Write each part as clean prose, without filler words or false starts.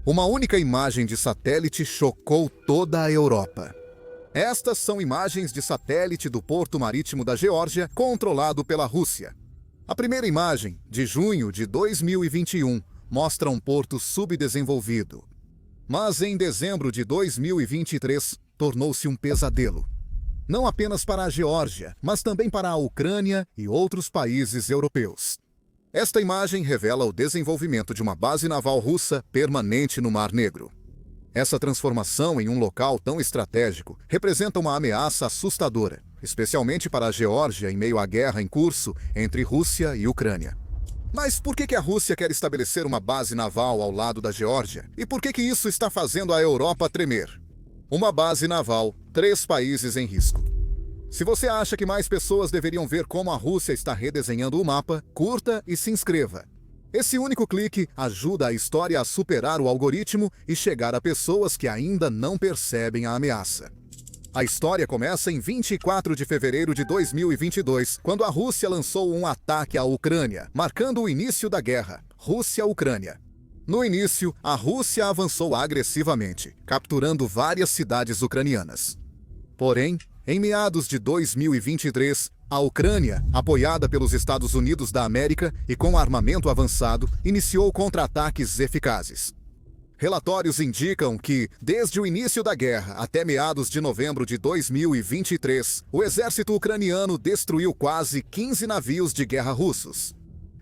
Uma única imagem de satélite chocou toda a Europa. Estas são imagens de satélite do porto marítimo da Geórgia, controlado pela Rússia. A primeira imagem, de junho de 2021, mostra um porto subdesenvolvido. Mas em dezembro de 2023, tornou-se um pesadelo. Não apenas para a Geórgia, mas também para a Ucrânia e outros países europeus. Esta imagem revela o desenvolvimento de uma base naval russa permanente no Mar Negro. Essa transformação em um local tão estratégico representa uma ameaça assustadora, especialmente para a Geórgia em meio à guerra em curso entre Rússia e Ucrânia. Mas por que a Rússia quer estabelecer uma base naval ao lado da Geórgia? E por que isso está fazendo a Europa tremer? Uma base naval, 3 países em risco. Se você acha que mais pessoas deveriam ver como a Rússia está redesenhando o mapa, curta e se inscreva. Esse único clique ajuda a história a superar o algoritmo e chegar a pessoas que ainda não percebem a ameaça. A história começa em 24 de fevereiro de 2022, quando a Rússia lançou um ataque à Ucrânia, marcando o início da guerra, Rússia-Ucrânia. No início, a Rússia avançou agressivamente, capturando várias cidades ucranianas. Porém, em meados de 2023, a Ucrânia, apoiada pelos Estados Unidos da América e com armamento avançado, iniciou contra-ataques eficazes. Relatórios indicam que, desde o início da guerra até meados de novembro de 2023, o exército ucraniano destruiu quase 15 navios de guerra russos.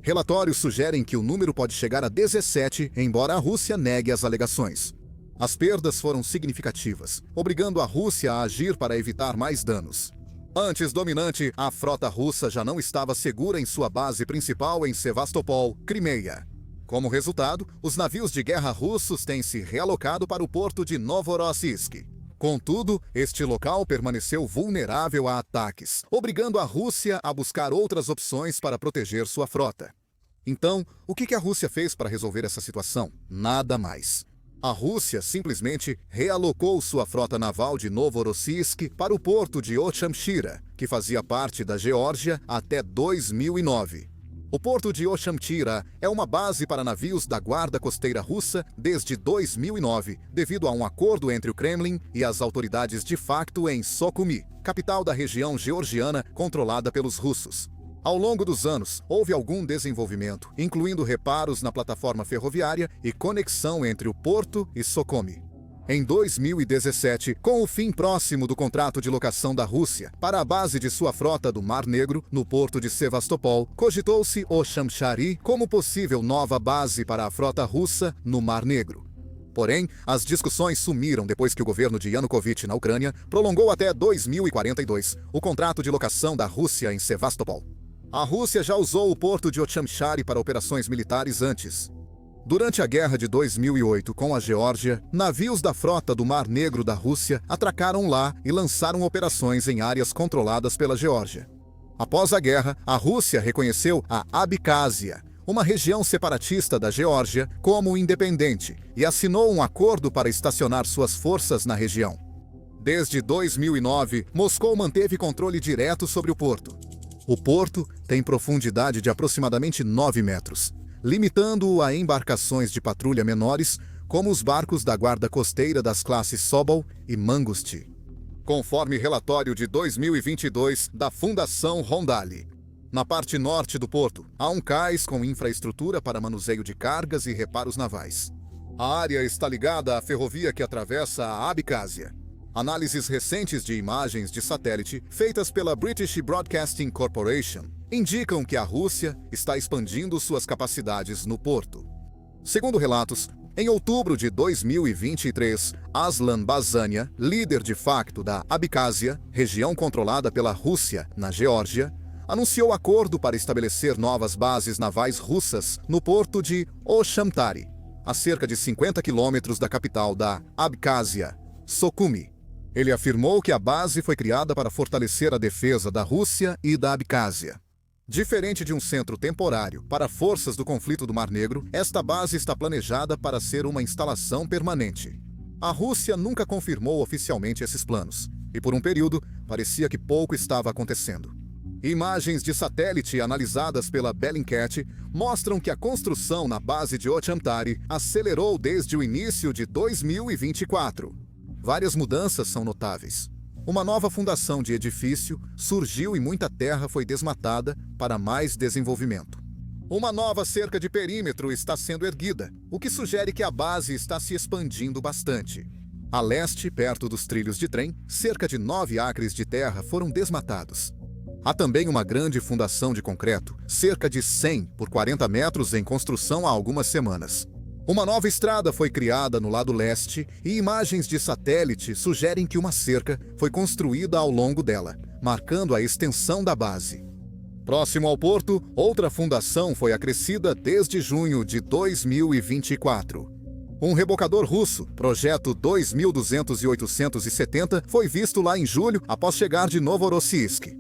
Relatórios sugerem que o número pode chegar a 17, embora a Rússia negue as alegações. As perdas foram significativas, obrigando a Rússia a agir para evitar mais danos. Antes dominante, a frota russa já não estava segura em sua base principal em Sevastopol, Crimeia. Como resultado, os navios de guerra russos têm se realocado para o porto de Novorossiysk. Contudo, este local permaneceu vulnerável a ataques, obrigando a Rússia a buscar outras opções para proteger sua frota. Então, o que a Rússia fez para resolver essa situação? Nada mais. A Rússia simplesmente realocou sua frota naval de Novorossiysk para o porto de Ochamchira, que fazia parte da Geórgia até 2009. O porto de Ochamchira é uma base para navios da Guarda Costeira Russa desde 2009, devido a um acordo entre o Kremlin e as autoridades de facto em Sukhumi, capital da região georgiana controlada pelos russos. Ao longo dos anos, houve algum desenvolvimento, incluindo reparos na plataforma ferroviária e conexão entre o porto e Sukhumi. Em 2017, com o fim próximo do contrato de locação da Rússia para a base de sua frota do Mar Negro, no porto de Sevastopol, cogitou-se Ochamchari como possível nova base para a frota russa no Mar Negro. Porém, as discussões sumiram depois que o governo de Yanukovych na Ucrânia prolongou até 2042 o contrato de locação da Rússia em Sevastopol. A Rússia já usou o porto de Ochamchari para operações militares antes. Durante a guerra de 2008 com a Geórgia, navios da frota do Mar Negro da Rússia atracaram lá e lançaram operações em áreas controladas pela Geórgia. Após a guerra, a Rússia reconheceu a Abcásia, uma região separatista da Geórgia, como independente e assinou um acordo para estacionar suas forças na região. Desde 2009, Moscou manteve controle direto sobre o porto. O porto tem profundidade de aproximadamente 9 metros, limitando-o a embarcações de patrulha menores, como os barcos da guarda costeira das classes Sobol e Mangusti. Conforme relatório de 2022 da Fundação Rondali, na parte norte do porto, há um cais com infraestrutura para manuseio de cargas e reparos navais. A área está ligada à ferrovia que atravessa a Abcásia. Análises recentes de imagens de satélite feitas pela British Broadcasting Corporation indicam que a Rússia está expandindo suas capacidades no porto. Segundo relatos, em outubro de 2023, Aslan Bazania, líder de facto da Abcásia, região controlada pela Rússia na Geórgia, anunciou acordo para estabelecer novas bases navais russas no porto de Ochamchari, a cerca de 50 quilômetros da capital da Abcásia, Sukhumi. Ele afirmou que a base foi criada para fortalecer a defesa da Rússia e da Abcásia. Diferente de um centro temporário para forças do conflito do Mar Negro, esta base está planejada para ser uma instalação permanente. A Rússia nunca confirmou oficialmente esses planos, e por um período parecia que pouco estava acontecendo. Imagens de satélite analisadas pela Bellingcat mostram que a construção na base de Ochamtari acelerou desde o início de 2024. Várias mudanças são notáveis. Uma nova fundação de edifício surgiu e muita terra foi desmatada para mais desenvolvimento. Uma nova cerca de perímetro está sendo erguida, o que sugere que a base está se expandindo bastante. A leste, perto dos trilhos de trem, cerca de 9 acres de terra foram desmatados. Há também uma grande fundação de concreto, cerca de 100 por 40 metros em construção há algumas semanas. Uma nova estrada foi criada no lado leste e imagens de satélite sugerem que uma cerca foi construída ao longo dela, marcando a extensão da base. Próximo ao porto, outra fundação foi acrescida desde junho de 2024. Um rebocador russo, projeto 2200-870, foi visto lá em julho após chegar de Novorossiysk.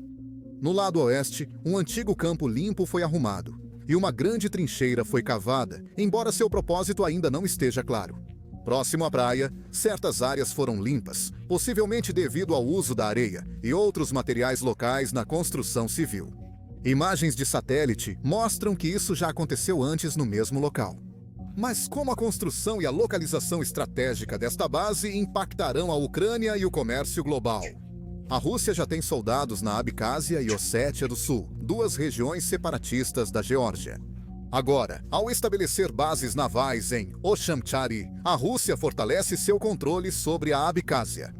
No lado oeste, um antigo campo limpo foi arrumado e uma grande trincheira foi cavada, embora seu propósito ainda não esteja claro. Próximo à praia, certas áreas foram limpas, possivelmente devido ao uso da areia e outros materiais locais na construção civil. Imagens de satélite mostram que isso já aconteceu antes no mesmo local. Mas como a construção e a localização estratégica desta base impactarão a Ucrânia e o comércio global? A Rússia já tem soldados na Abcásia e Ossétia do Sul, duas regiões separatistas da Geórgia. Agora, ao estabelecer bases navais em Ochamtari, a Rússia fortalece seu controle sobre a Abcásia.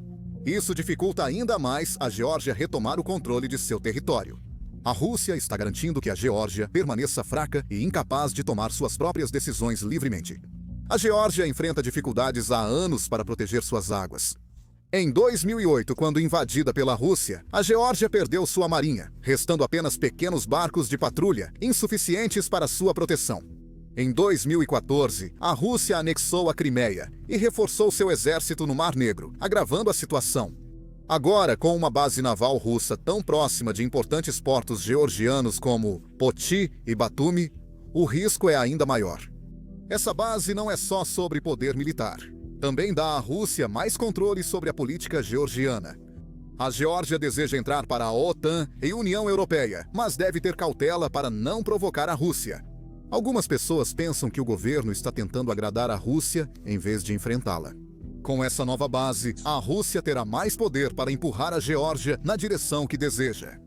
Isso dificulta ainda mais a Geórgia retomar o controle de seu território. A Rússia está garantindo que a Geórgia permaneça fraca e incapaz de tomar suas próprias decisões livremente. A Geórgia enfrenta dificuldades há anos para proteger suas águas. Em 2008, quando invadida pela Rússia, a Geórgia perdeu sua marinha, restando apenas pequenos barcos de patrulha, insuficientes para sua proteção. Em 2014, a Rússia anexou a Crimeia e reforçou seu exército no Mar Negro, agravando a situação. Agora, com uma base naval russa tão próxima de importantes portos georgianos como Poti e Batumi, o risco é ainda maior. Essa base não é só sobre poder militar. Também dá à Rússia mais controle sobre a política georgiana. A Geórgia deseja entrar para a OTAN e União Europeia, mas deve ter cautela para não provocar a Rússia. Algumas pessoas pensam que o governo está tentando agradar a Rússia em vez de enfrentá-la. Com essa nova base, a Rússia terá mais poder para empurrar a Geórgia na direção que deseja.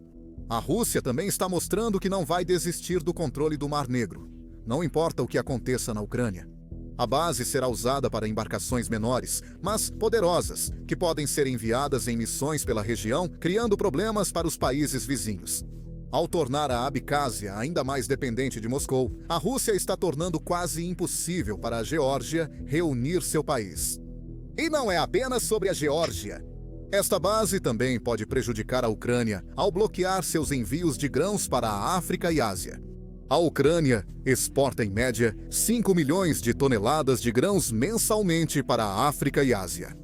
A Rússia também está mostrando que não vai desistir do controle do Mar Negro. Não importa o que aconteça na Ucrânia. A base será usada para embarcações menores, mas poderosas, que podem ser enviadas em missões pela região, criando problemas para os países vizinhos. Ao tornar a Abcásia ainda mais dependente de Moscou, a Rússia está tornando quase impossível para a Geórgia reunir seu país. E não é apenas sobre a Geórgia. Esta base também pode prejudicar a Ucrânia ao bloquear seus envios de grãos para a África e Ásia. A Ucrânia exporta em média 5 milhões de toneladas de grãos mensalmente para a África e Ásia.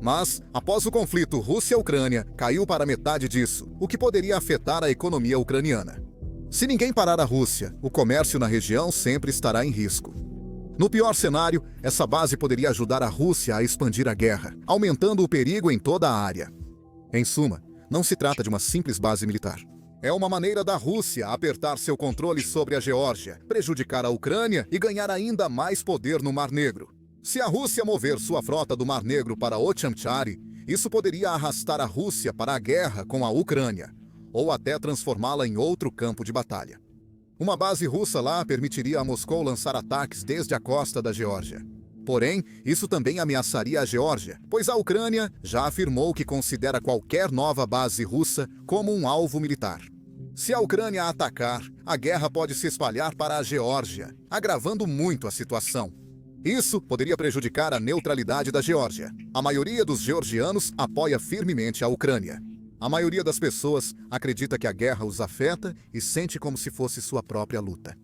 Mas, após o conflito Rússia-Ucrânia, caiu para metade disso, o que poderia afetar a economia ucraniana. Se ninguém parar a Rússia, o comércio na região sempre estará em risco. No pior cenário, essa base poderia ajudar a Rússia a expandir a guerra, aumentando o perigo em toda a área. Em suma, não se trata de uma simples base militar. É uma maneira da Rússia apertar seu controle sobre a Geórgia, prejudicar a Ucrânia e ganhar ainda mais poder no Mar Negro. Se a Rússia mover sua frota do Mar Negro para Ochamtari, isso poderia arrastar a Rússia para a guerra com a Ucrânia, ou até transformá-la em outro campo de batalha. Uma base russa lá permitiria a Moscou lançar ataques desde a costa da Geórgia. Porém, isso também ameaçaria a Geórgia, pois a Ucrânia já afirmou que considera qualquer nova base russa como um alvo militar. Se a Ucrânia atacar, a guerra pode se espalhar para a Geórgia, agravando muito a situação. Isso poderia prejudicar a neutralidade da Geórgia. A maioria dos georgianos apoia firmemente a Ucrânia. A maioria das pessoas acredita que a guerra os afeta e sente como se fosse sua própria luta.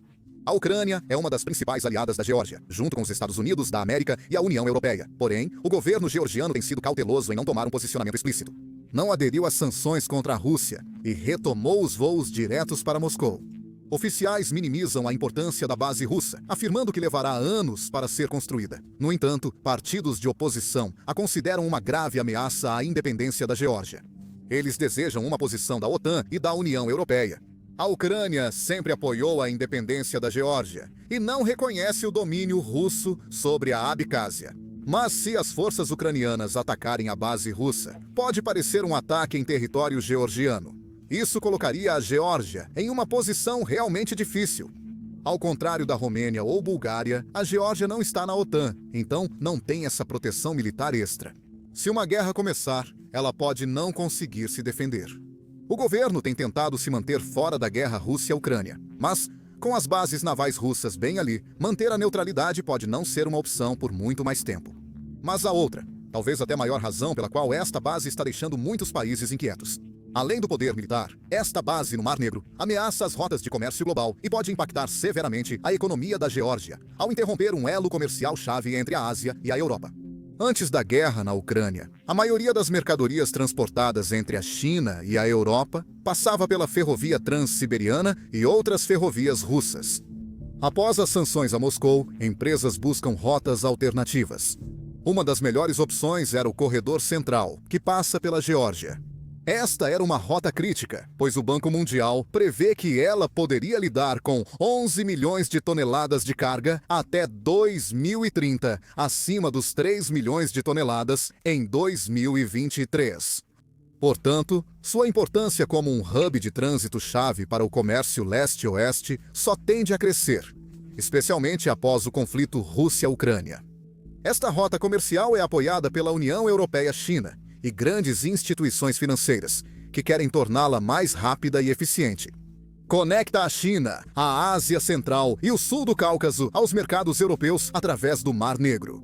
A Ucrânia é uma das principais aliadas da Geórgia, junto com os Estados Unidos da América e a União Europeia. Porém, o governo georgiano tem sido cauteloso em não tomar um posicionamento explícito. Não aderiu às sanções contra a Rússia e retomou os voos diretos para Moscou. Oficiais minimizam a importância da base russa, afirmando que levará anos para ser construída. No entanto, partidos de oposição a consideram uma grave ameaça à independência da Geórgia. Eles desejam uma posição da OTAN e da União Europeia. A Ucrânia sempre apoiou a independência da Geórgia e não reconhece o domínio russo sobre a Abcásia. Mas se as forças ucranianas atacarem a base russa, pode parecer um ataque em território georgiano. Isso colocaria a Geórgia em uma posição realmente difícil. Ao contrário da Romênia ou Bulgária, a Geórgia não está na OTAN, então não tem essa proteção militar extra. Se uma guerra começar, ela pode não conseguir se defender. O governo tem tentado se manter fora da guerra Rússia-Ucrânia, mas, com as bases navais russas bem ali, manter a neutralidade pode não ser uma opção por muito mais tempo. Mas há outra, talvez até maior razão pela qual esta base está deixando muitos países inquietos. Além do poder militar, esta base no Mar Negro ameaça as rotas de comércio global e pode impactar severamente a economia da Geórgia, ao interromper um elo comercial-chave entre a Ásia e a Europa. Antes da guerra na Ucrânia, a maioria das mercadorias transportadas entre a China e a Europa passava pela ferrovia Transsiberiana e outras ferrovias russas. Após as sanções a Moscou, empresas buscam rotas alternativas. Uma das melhores opções era o Corredor Central, que passa pela Geórgia. Esta era uma rota crítica, pois o Banco Mundial prevê que ela poderia lidar com 11 milhões de toneladas de carga até 2030, acima dos 3 milhões de toneladas em 2023. Portanto, sua importância como um hub de trânsito-chave para o comércio leste-oeste só tende a crescer, especialmente após o conflito Rússia-Ucrânia. Esta rota comercial é apoiada pela União Europeia-China e grandes instituições financeiras, que querem torná-la mais rápida e eficiente. Conecta a China, a Ásia Central e o sul do Cáucaso aos mercados europeus através do Mar Negro.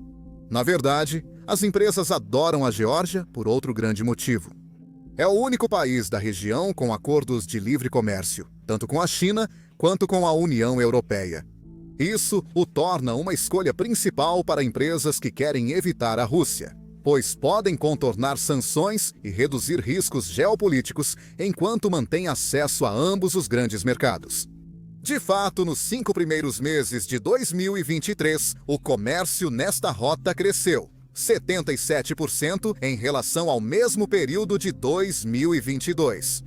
Na verdade, as empresas adoram a Geórgia por outro grande motivo. É o único país da região com acordos de livre comércio, tanto com a China quanto com a União Europeia. Isso o torna uma escolha principal para empresas que querem evitar a Rússia, pois podem contornar sanções e reduzir riscos geopolíticos enquanto mantêm acesso a ambos os grandes mercados. De fato, nos 5 primeiros meses de 2023, o comércio nesta rota cresceu 77% em relação ao mesmo período de 2022.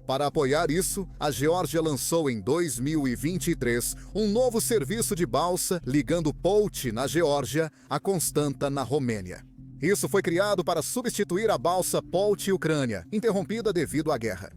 Para apoiar isso, a Geórgia lançou em 2023 um novo serviço de balsa ligando Polti, na Geórgia, a Constanta, na Romênia. Isso foi criado para substituir a balsa Polti-Ucrânia, interrompida devido à guerra.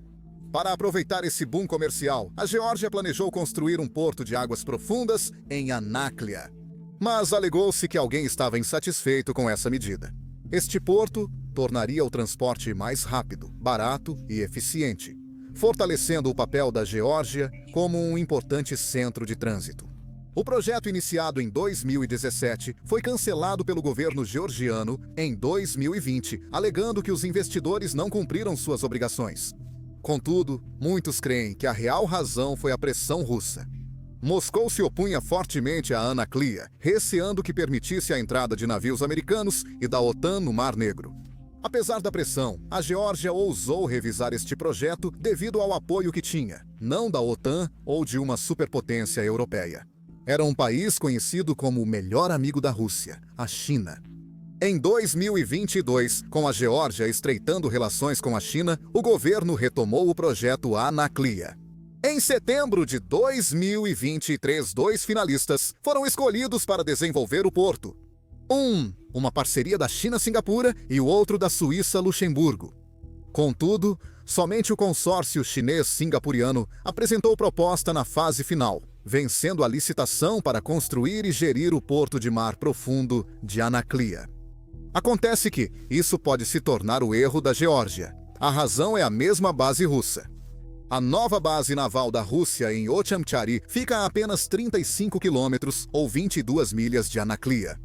Para aproveitar esse boom comercial, a Geórgia planejou construir um porto de águas profundas em Anaklia. Mas alegou-se que alguém estava insatisfeito com essa medida. Este porto tornaria o transporte mais rápido, barato e eficiente, fortalecendo o papel da Geórgia como um importante centro de trânsito. O projeto, iniciado em 2017, foi cancelado pelo governo georgiano em 2020, alegando que os investidores não cumpriram suas obrigações. Contudo, muitos creem que a real razão foi a pressão russa. Moscou se opunha fortemente a Anaklia, receando que permitisse a entrada de navios americanos e da OTAN no Mar Negro. Apesar da pressão, a Geórgia ousou revisar este projeto devido ao apoio que tinha, não da OTAN ou de uma superpotência europeia. Era um país conhecido como o melhor amigo da Rússia, a China. Em 2022, com a Geórgia estreitando relações com a China, o governo retomou o projeto Anaklia. Em setembro de 2023, 2 finalistas foram escolhidos para desenvolver o porto. Uma parceria da China-Singapura e o outro da Suíça-Luxemburgo. Contudo, somente o consórcio chinês-singapuriano apresentou proposta na fase final, vencendo a licitação para construir e gerir o porto de mar profundo de Anaklia. Acontece que isso pode se tornar o erro da Geórgia. A razão é a mesma base russa. A nova base naval da Rússia em Ochamchari fica a apenas 35 quilômetros ou 22 milhas de Anaklia.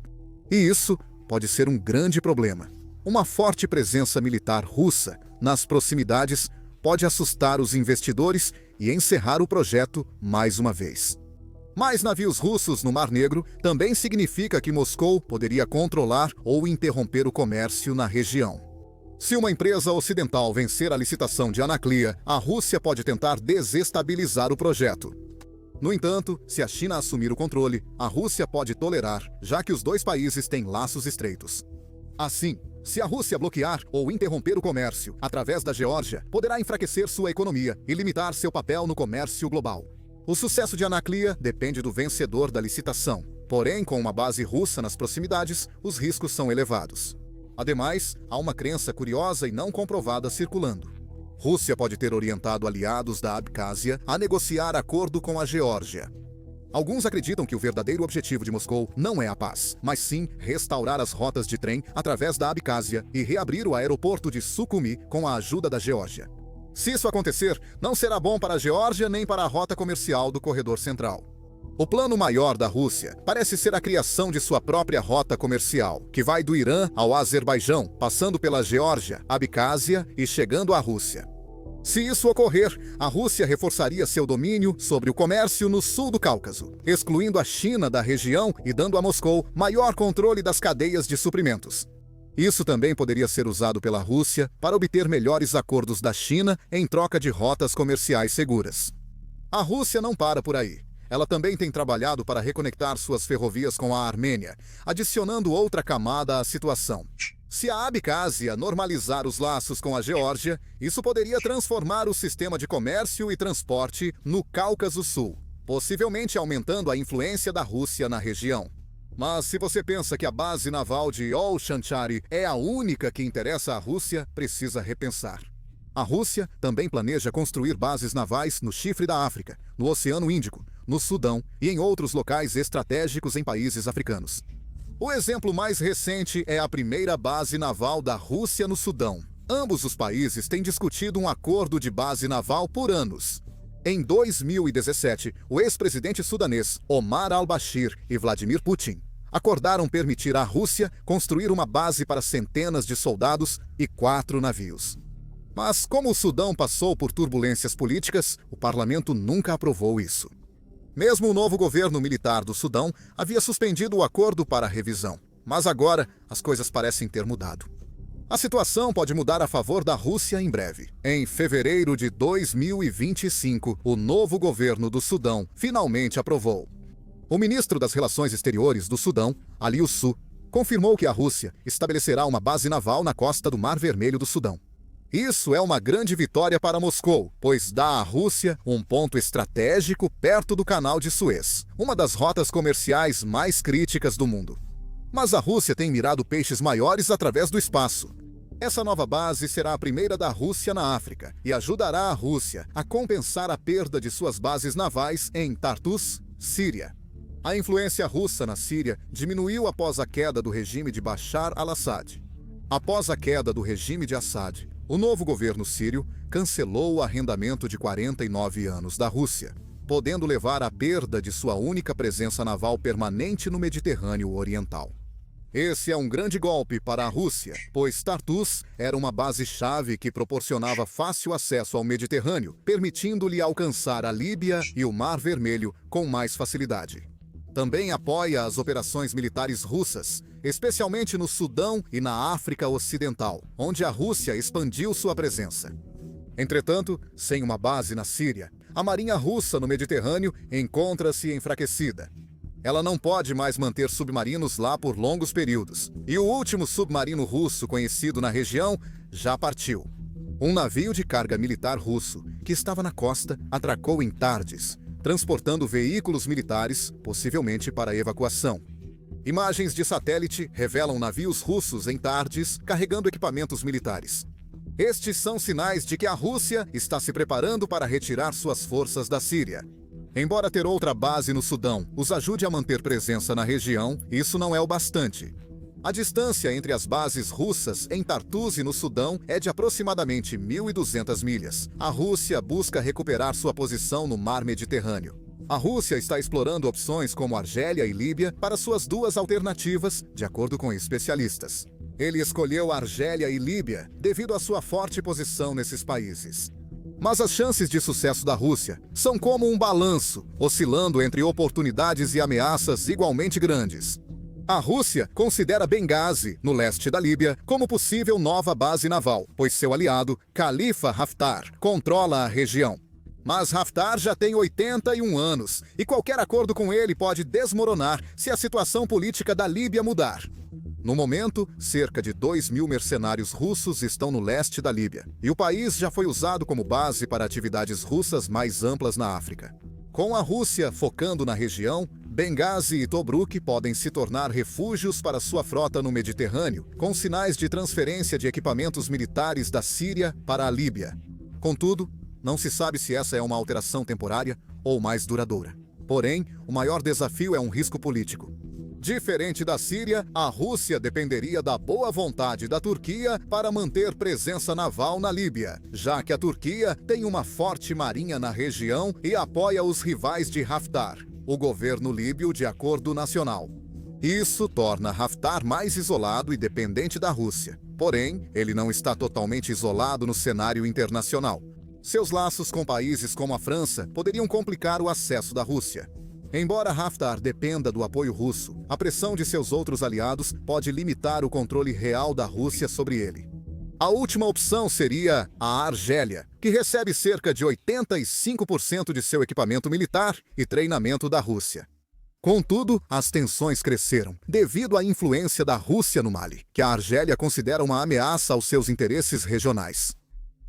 E isso pode ser um grande problema. Uma forte presença militar russa nas proximidades pode assustar os investidores e encerrar o projeto mais uma vez. Mais navios russos no Mar Negro também significa que Moscou poderia controlar ou interromper o comércio na região. Se uma empresa ocidental vencer a licitação de Anaklia, a Rússia pode tentar desestabilizar o projeto. No entanto, se a China assumir o controle, a Rússia pode tolerar, já que os dois países têm laços estreitos. Assim, se a Rússia bloquear ou interromper o comércio através da Geórgia, poderá enfraquecer sua economia e limitar seu papel no comércio global. O sucesso de Anaclia depende do vencedor da licitação. Porém, com uma base russa nas proximidades, os riscos são elevados. Ademais, há uma crença curiosa e não comprovada circulando. Rússia pode ter orientado aliados da Abcásia a negociar acordo com a Geórgia. Alguns acreditam que o verdadeiro objetivo de Moscou não é a paz, mas sim restaurar as rotas de trem através da Abcásia e reabrir o aeroporto de Sukhumi com a ajuda da Geórgia. Se isso acontecer, não será bom para a Geórgia nem para a rota comercial do Corredor Central. O plano maior da Rússia parece ser a criação de sua própria rota comercial, que vai do Irã ao Azerbaijão, passando pela Geórgia, Abcásia e chegando à Rússia. Se isso ocorrer, a Rússia reforçaria seu domínio sobre o comércio no sul do Cáucaso, excluindo a China da região e dando a Moscou maior controle das cadeias de suprimentos. Isso também poderia ser usado pela Rússia para obter melhores acordos da China em troca de rotas comerciais seguras. A Rússia não para por aí. Ela também tem trabalhado para reconectar suas ferrovias com a Armênia, adicionando outra camada à situação. Se a Abcásia normalizar os laços com a Geórgia, isso poderia transformar o sistema de comércio e transporte no Cáucaso Sul, possivelmente aumentando a influência da Rússia na região. Mas se você pensa que a base naval de Ol-Shanchari é a única que interessa à Rússia, precisa repensar. A Rússia também planeja construir bases navais no Chifre da África, no Oceano Índico, no Sudão e em outros locais estratégicos em países africanos. O exemplo mais recente é a primeira base naval da Rússia no Sudão. Ambos os países têm discutido um acordo de base naval por anos. Em 2017, o ex-presidente sudanês Omar al-Bashir e Vladimir Putin acordaram permitir à Rússia construir uma base para centenas de soldados e 4 navios. Mas como o Sudão passou por turbulências políticas, o parlamento nunca aprovou isso. Mesmo o novo governo militar do Sudão havia suspendido o acordo para revisão. Mas agora, as coisas parecem ter mudado. A situação pode mudar a favor da Rússia em breve. Em fevereiro de 2025, o novo governo do Sudão finalmente aprovou. O ministro das Relações Exteriores do Sudão, Ali Su, confirmou que a Rússia estabelecerá uma base naval na costa do Mar Vermelho do Sudão. Isso é uma grande vitória para Moscou, pois dá à Rússia um ponto estratégico perto do Canal de Suez, uma das rotas comerciais mais críticas do mundo. Mas a Rússia tem mirado peixes maiores através do espaço. Essa nova base será a primeira da Rússia na África e ajudará a Rússia a compensar a perda de suas bases navais em Tartus, Síria. A influência russa na Síria diminuiu após a queda do regime de Bashar al-Assad. Após a queda do regime de Assad, o novo governo sírio cancelou o arrendamento de 49 anos da Rússia, podendo levar à perda de sua única presença naval permanente no Mediterrâneo Oriental. Esse é um grande golpe para a Rússia, pois Tartus era uma base-chave que proporcionava fácil acesso ao Mediterrâneo, permitindo-lhe alcançar a Líbia e o Mar Vermelho com mais facilidade. Também apoia as operações militares russas, especialmente no Sudão e na África Ocidental, onde a Rússia expandiu sua presença. Entretanto, sem uma base na Síria, a marinha russa no Mediterrâneo encontra-se enfraquecida. Ela não pode mais manter submarinos lá por longos períodos, e o último submarino russo conhecido na região já partiu. Um navio de carga militar russo, que estava na costa, atracou em Tardes, transportando veículos militares, possivelmente para evacuação. Imagens de satélite revelam navios russos em Tardes carregando equipamentos militares. Estes são sinais de que a Rússia está se preparando para retirar suas forças da Síria. Embora ter outra base no Sudão os ajude a manter presença na região, isso não é o bastante. A distância entre as bases russas em Tartus e no Sudão é de aproximadamente 1.200 milhas. A Rússia busca recuperar sua posição no Mar Mediterrâneo. A Rússia está explorando opções como Argélia e Líbia para suas duas alternativas, de acordo com especialistas. Ele escolheu Argélia e Líbia devido à sua forte posição nesses países. Mas as chances de sucesso da Rússia são como um balanço, oscilando entre oportunidades e ameaças igualmente grandes. A Rússia considera Benghazi, no leste da Líbia, como possível nova base naval, pois seu aliado, Khalifa Haftar, controla a região. Mas Haftar já tem 81 anos, e qualquer acordo com ele pode desmoronar se a situação política da Líbia mudar. No momento, cerca de 2.000 mercenários russos estão no leste da Líbia, e o país já foi usado como base para atividades russas mais amplas na África. Com a Rússia focando na região, Benghazi e Tobruk podem se tornar refúgios para sua frota no Mediterrâneo, com sinais de transferência de equipamentos militares da Síria para a Líbia. Contudo, não se sabe se essa é uma alteração temporária ou mais duradoura. Porém, o maior desafio é um risco político. Diferente da Síria, a Rússia dependeria da boa vontade da Turquia para manter presença naval na Líbia, já que a Turquia tem uma forte marinha na região e apoia os rivais de Haftar, o governo líbio de acordo nacional. Isso torna Haftar mais isolado e dependente da Rússia. Porém, ele não está totalmente isolado no cenário internacional. Seus laços com países como a França poderiam complicar o acesso da Rússia. Embora Haftar dependa do apoio russo, a pressão de seus outros aliados pode limitar o controle real da Rússia sobre ele. A última opção seria a Argélia, que recebe cerca de 85% de seu equipamento militar e treinamento da Rússia. Contudo, as tensões cresceram devido à influência da Rússia no Mali, que a Argélia considera uma ameaça aos seus interesses regionais.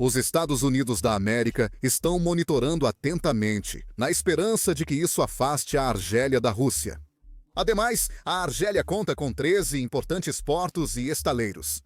Os Estados Unidos da América estão monitorando atentamente, na esperança de que isso afaste a Argélia da Rússia. Ademais, a Argélia conta com 13 importantes portos e estaleiros.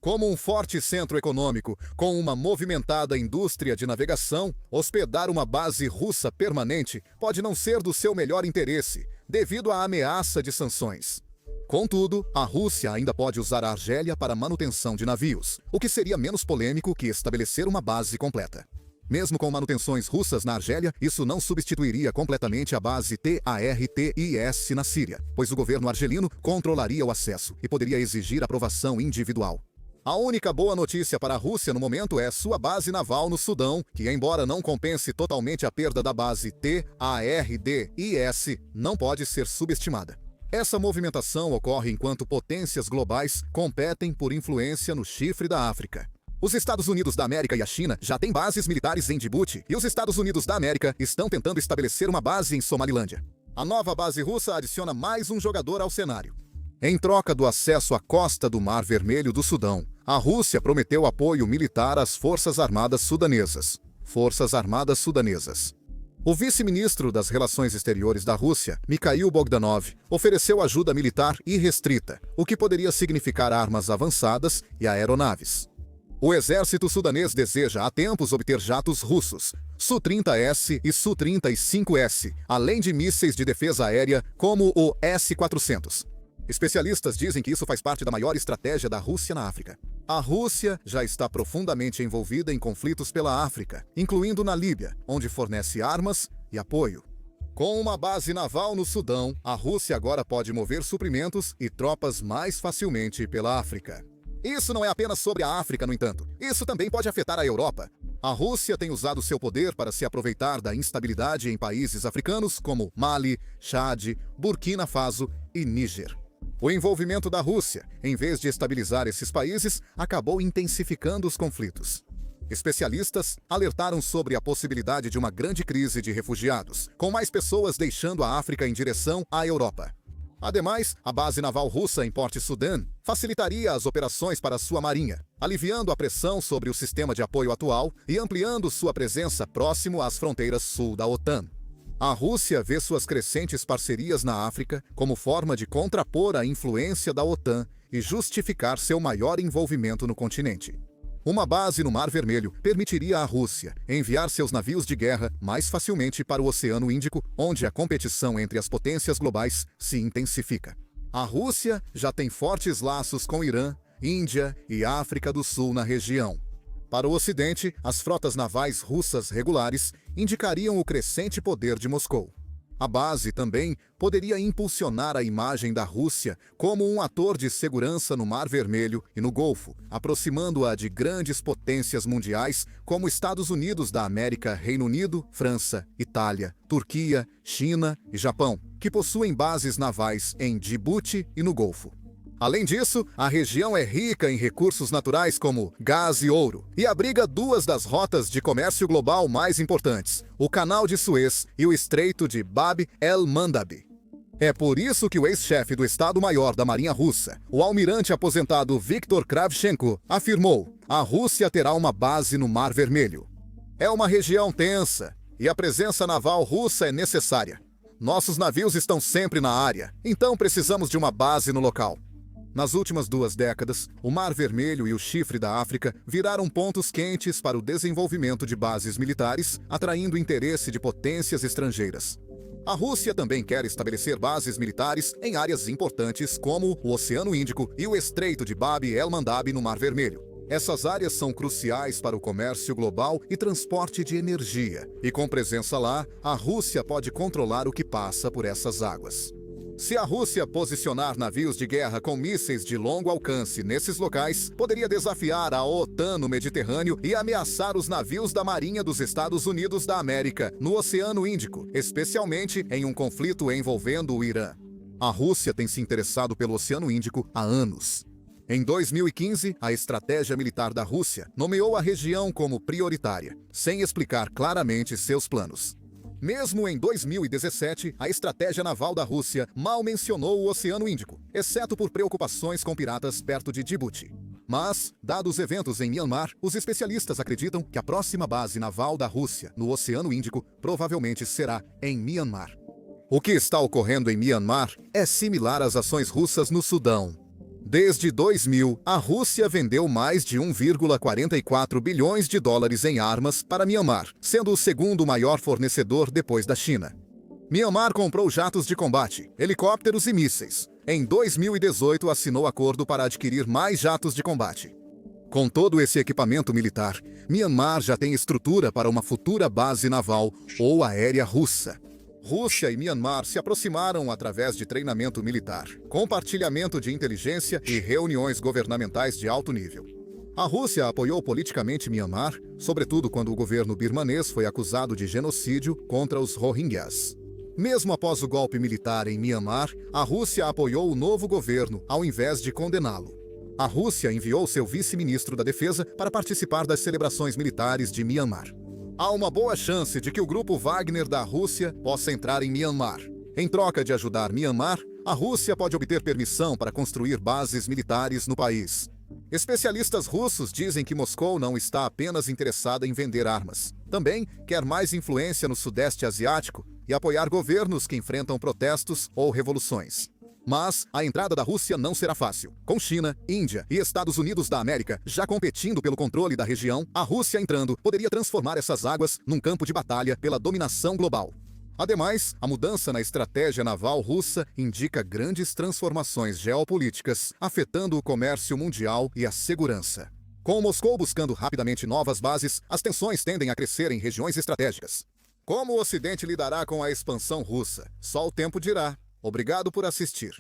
Como um forte centro econômico, com uma movimentada indústria de navegação, hospedar uma base russa permanente pode não ser do seu melhor interesse, devido à ameaça de sanções. Contudo, a Rússia ainda pode usar a Argélia para manutenção de navios, o que seria menos polêmico que estabelecer uma base completa. Mesmo com manutenções russas na Argélia, isso não substituiria completamente a base TARTIS na Síria, pois o governo argelino controlaria o acesso e poderia exigir aprovação individual. A única boa notícia para a Rússia no momento é sua base naval no Sudão, que, embora não compense totalmente a perda da base TARDIS, não pode ser subestimada. Essa movimentação ocorre enquanto potências globais competem por influência no chifre da África. Os Estados Unidos da América e a China já têm bases militares em Djibouti, e os Estados Unidos da América estão tentando estabelecer uma base em Somalilândia. A nova base russa adiciona mais um jogador ao cenário. Em troca do acesso à costa do Mar Vermelho do Sudão, a Rússia prometeu apoio militar às Forças Armadas Sudanesas. O vice-ministro das Relações Exteriores da Rússia, Mikhail Bogdanov, ofereceu ajuda militar irrestrita, o que poderia significar armas avançadas e aeronaves. O exército sudanês deseja há tempos obter jatos russos, Su-30S e Su-35S, além de mísseis de defesa aérea como o S-400. Especialistas dizem que isso faz parte da maior estratégia da Rússia na África. A Rússia já está profundamente envolvida em conflitos pela África, incluindo na Líbia, onde fornece armas e apoio. Com uma base naval no Sudão, a Rússia agora pode mover suprimentos e tropas mais facilmente pela África. Isso não é apenas sobre a África, no entanto. Isso também pode afetar a Europa. A Rússia tem usado seu poder para se aproveitar da instabilidade em países africanos como Mali, Chad, Burkina Faso e Níger. O envolvimento da Rússia, em vez de estabilizar esses países, acabou intensificando os conflitos. Especialistas alertaram sobre a possibilidade de uma grande crise de refugiados, com mais pessoas deixando a África em direção à Europa. Ademais, a base naval russa em Port Sudan facilitaria as operações para sua marinha, aliviando a pressão sobre o sistema de apoio atual e ampliando sua presença próximo às fronteiras sul da OTAN. A Rússia vê suas crescentes parcerias na África como forma de contrapor a influência da OTAN e justificar seu maior envolvimento no continente. Uma base no Mar Vermelho permitiria à Rússia enviar seus navios de guerra mais facilmente para o Oceano Índico, onde a competição entre as potências globais se intensifica. A Rússia já tem fortes laços com Irã, Índia e África do Sul na região. Para o Ocidente, as frotas navais russas regulares indicariam o crescente poder de Moscou. A base também poderia impulsionar a imagem da Rússia como um ator de segurança no Mar Vermelho e no Golfo, aproximando-a de grandes potências mundiais como Estados Unidos da América, Reino Unido, França, Itália, Turquia, China e Japão, que possuem bases navais em Djibouti e no Golfo. Além disso, a região é rica em recursos naturais como gás e ouro, e abriga duas das rotas de comércio global mais importantes, o Canal de Suez e o Estreito de Bab el-Mandab. É por isso que o ex-chefe do Estado-Maior da Marinha Russa, o almirante aposentado Viktor Kravchenko, afirmou: a Rússia terá uma base no Mar Vermelho. É uma região tensa e a presença naval russa é necessária. Nossos navios estão sempre na área, então precisamos de uma base no local. Nas últimas 2 décadas, o Mar Vermelho e o Chifre da África viraram pontos quentes para o desenvolvimento de bases militares, atraindo interesse de potências estrangeiras. A Rússia também quer estabelecer bases militares em áreas importantes como o Oceano Índico e o Estreito de Bab el-Mandab no Mar Vermelho. Essas áreas são cruciais para o comércio global e transporte de energia, e com presença lá, a Rússia pode controlar o que passa por essas águas. Se a Rússia posicionar navios de guerra com mísseis de longo alcance nesses locais, poderia desafiar a OTAN no Mediterrâneo e ameaçar os navios da Marinha dos Estados Unidos da América no Oceano Índico, especialmente em um conflito envolvendo o Irã. A Rússia tem se interessado pelo Oceano Índico há anos. Em 2015, a estratégia militar da Rússia nomeou a região como prioritária, sem explicar claramente seus planos. Mesmo em 2017, a estratégia naval da Rússia mal mencionou o Oceano Índico, exceto por preocupações com piratas perto de Djibouti. Mas, dados os eventos em Myanmar, os especialistas acreditam que a próxima base naval da Rússia no Oceano Índico provavelmente será em Myanmar. O que está ocorrendo em Myanmar é similar às ações russas no Sudão. Desde 2000, a Rússia vendeu mais de 1,44 bilhões de dólares em armas para Myanmar, sendo o segundo maior fornecedor depois da China. Myanmar comprou jatos de combate, helicópteros e mísseis. Em 2018, assinou acordo para adquirir mais jatos de combate. Com todo esse equipamento militar, Myanmar já tem estrutura para uma futura base naval ou aérea russa. Rússia e Myanmar se aproximaram através de treinamento militar, compartilhamento de inteligência e reuniões governamentais de alto nível. A Rússia apoiou politicamente Myanmar, sobretudo quando o governo birmanês foi acusado de genocídio contra os Rohingyas. Mesmo após o golpe militar em Myanmar, a Rússia apoiou o novo governo, ao invés de condená-lo. A Rússia enviou seu vice-ministro da Defesa para participar das celebrações militares de Myanmar. Há uma boa chance de que o grupo Wagner da Rússia possa entrar em Myanmar. Em troca de ajudar Myanmar, a Rússia pode obter permissão para construir bases militares no país. Especialistas russos dizem que Moscou não está apenas interessada em vender armas. Também quer mais influência no Sudeste Asiático e apoiar governos que enfrentam protestos ou revoluções. Mas a entrada da Rússia não será fácil. Com China, Índia e Estados Unidos da América já competindo pelo controle da região, a Rússia entrando poderia transformar essas águas num campo de batalha pela dominação global. Ademais, a mudança na estratégia naval russa indica grandes transformações geopolíticas, afetando o comércio mundial e a segurança. Com Moscou buscando rapidamente novas bases, as tensões tendem a crescer em regiões estratégicas. Como o Ocidente lidará com a expansão russa? Só o tempo dirá. Obrigado por assistir.